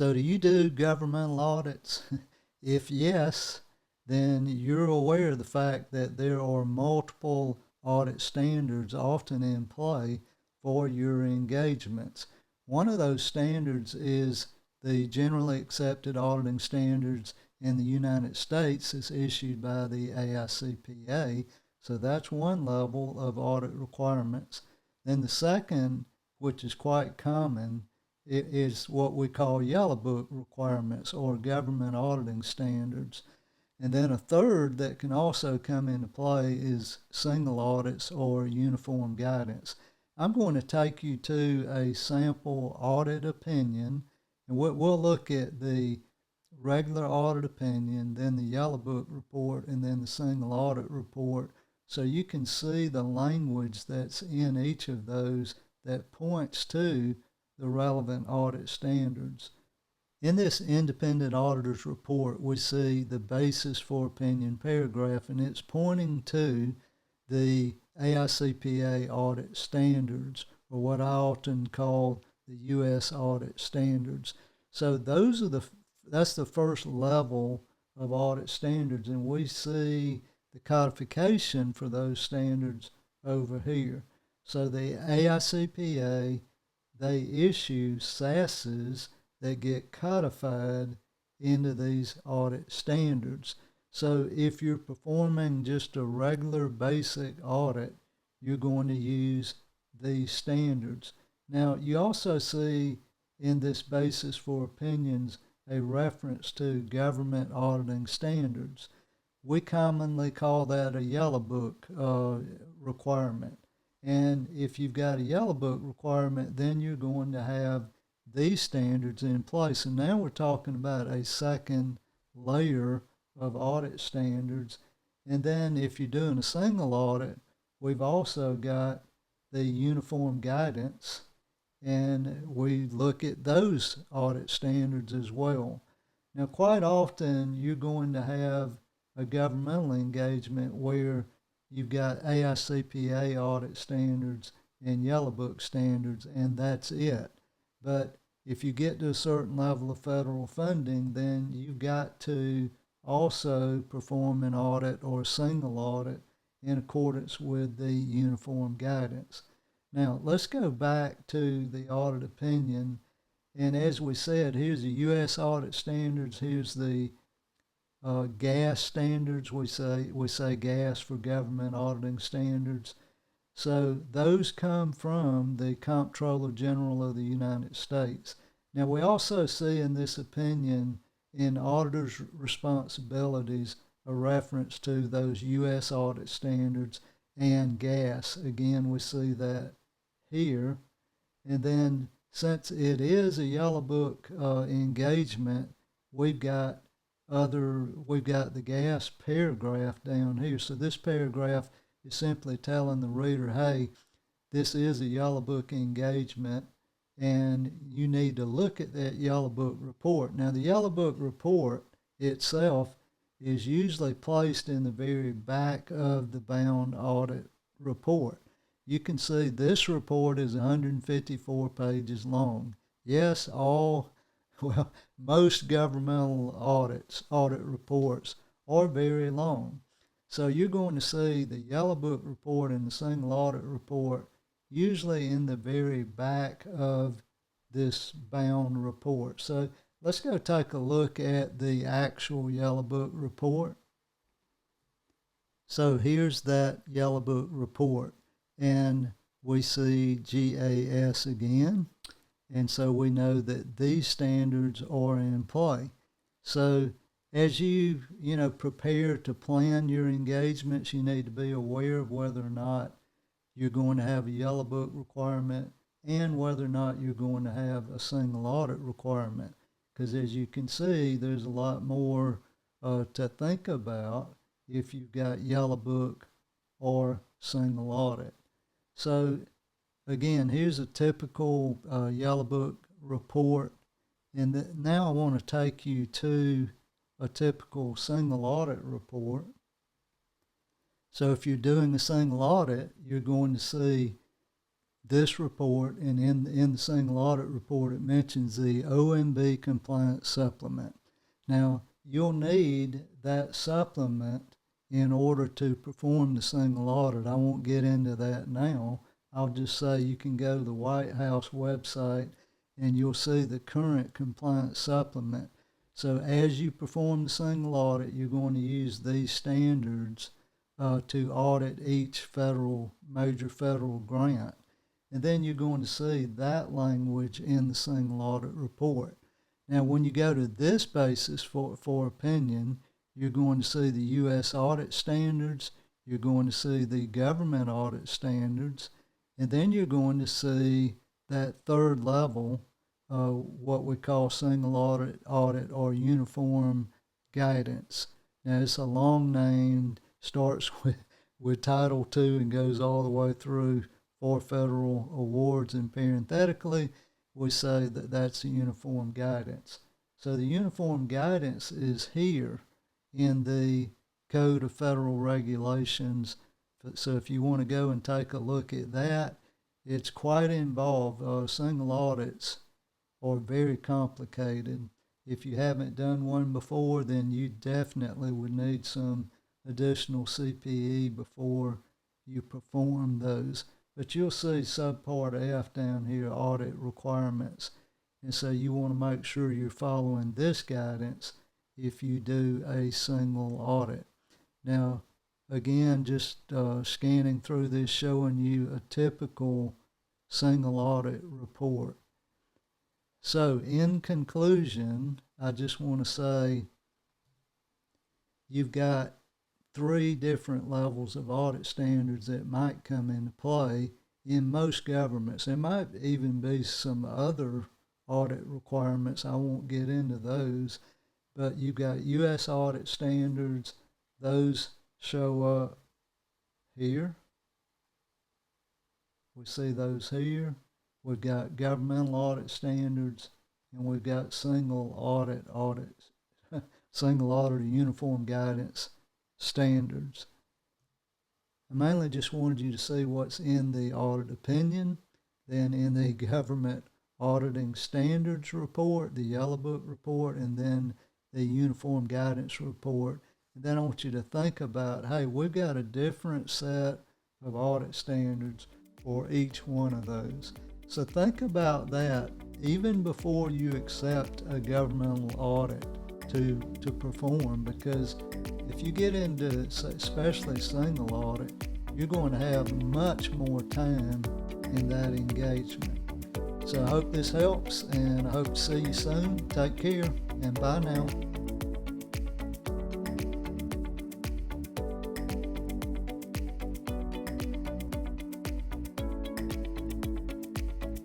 So do you do governmental audits? If yes, then you're aware of the fact that there are multiple audit standards often in play for your engagements. One of those standards is the generally accepted auditing standards in the United States is issued by the AICPA. So that's one level of audit requirements. Then the second, which is quite common, it is what we call yellow book requirements or government auditing standards. And then a third that can also come into play is single audits or uniform guidance. I'm going to take you to a sample audit opinion, and we'll look at the regular audit opinion, then the yellow book report, and then the single audit report, so you can see the language that's in each of those that points to the relevant audit standards. In this independent auditor's report, we see the basis for opinion paragraph, and it's pointing to the AICPA audit standards, or what I often call the U.S. audit standards. So that's the first level of audit standards, and we see the codification for those standards over here. So the AICPA, they issue SASs that get codified into these audit standards. So if you're performing just a regular basic audit, you're going to use these standards. Now, you also see in this basis for opinions a reference to government auditing standards. We commonly call that a yellow book requirement. And if you've got a yellow book requirement, then you're going to have these standards in place. And now we're talking about a second layer of audit standards. And then if you're doing a single audit, we've also got the uniform guidance, and we look at those audit standards as well. Now, quite often you're going to have a governmental engagement where you've got AICPA audit standards and yellow book standards, and that's it. But if you get to a certain level of federal funding, then you've got to also perform an audit or a single audit in accordance with the uniform guidance. Now, let's go back to the audit opinion. And as we said, here's the U.S. audit standards. Here's the GAS standards. We say GAS for Government Auditing Standards. So those come from the Comptroller General of the United States. Now, we also see in this opinion, in auditors' responsibilities, a reference to those U.S. audit standards and GAS. Again, we see that here. And then, since it is a yellow book engagement, we've got the GAS paragraph down here. So this paragraph is simply telling the reader, hey, this is a yellow book engagement, and you need to look at that yellow book report. Now, the yellow book report itself is usually placed in the very back of the bound audit report. You can see this report is 154 pages long. Yes, most governmental audit reports are very long. So you're going to see the yellow book report and the single audit report usually in the very back of this bound report. So let's go take a look at the actual yellow book report. So here's that yellow book report, and we see GAS again, and so we know that these standards are in play. So as you prepare to plan your engagements, you need to be aware of whether or not you're going to have a yellow book requirement and whether or not you're going to have a single audit requirement. Because as you can see, there's a lot more to think about if you've got yellow book or single audit. So again, here's a typical yellow book report. And now I want to take you to a typical single audit report. So if you're doing a single audit, you're going to see this report, and in the single audit report, it mentions the OMB compliance supplement. Now, you'll need that supplement in order to perform the single audit. I won't get into that now. I'll just say you can go to the White House website and you'll see the current compliance supplement. So as you perform the single audit, you're going to use these standards to audit each major federal grant. And then you're going to see that language in the single audit report. Now, when you go to this basis for opinion, you're going to see the U.S. Audit Standards, you're going to see the Government Audit Standards, and then you're going to see that third level, what we call single audit or uniform guidance. Now, it's a long name, starts with Title II and goes all the way through for federal awards, and parenthetically, we say that that's the uniform guidance. So the uniform guidance is here in the Code of Federal Regulations. So if you want to go and take a look at that, it's quite involved. Single audits are very complicated. If you haven't done one before, then you definitely would need some additional CPE before you perform those. But you'll see subpart F down here, audit requirements. And so you want to make sure you're following this guidance if you do a single audit. Now, again, just scanning through this, showing you a typical single audit report. So in conclusion, I just want to say you've got 3 different levels of audit standards that might come into play in most governments. There might even be some other audit requirements. I won't get into those, but you've got U.S. audit standards. Those show up here. We see those here. We've got governmental audit standards, and we've got single audits, single audit uniform guidance standards. I mainly just wanted you to see what's in the audit opinion, then in the government auditing standards report, the yellow book report, and then the uniform guidance report. And then I want you to think about, hey, we've got a different set of audit standards for each one of those. So think about that even before you accept a governmental audit to perform, because if you get into, especially single audit, you're going to have much more time in that engagement. So I hope this helps, and I hope to see you soon. Take care, and bye now.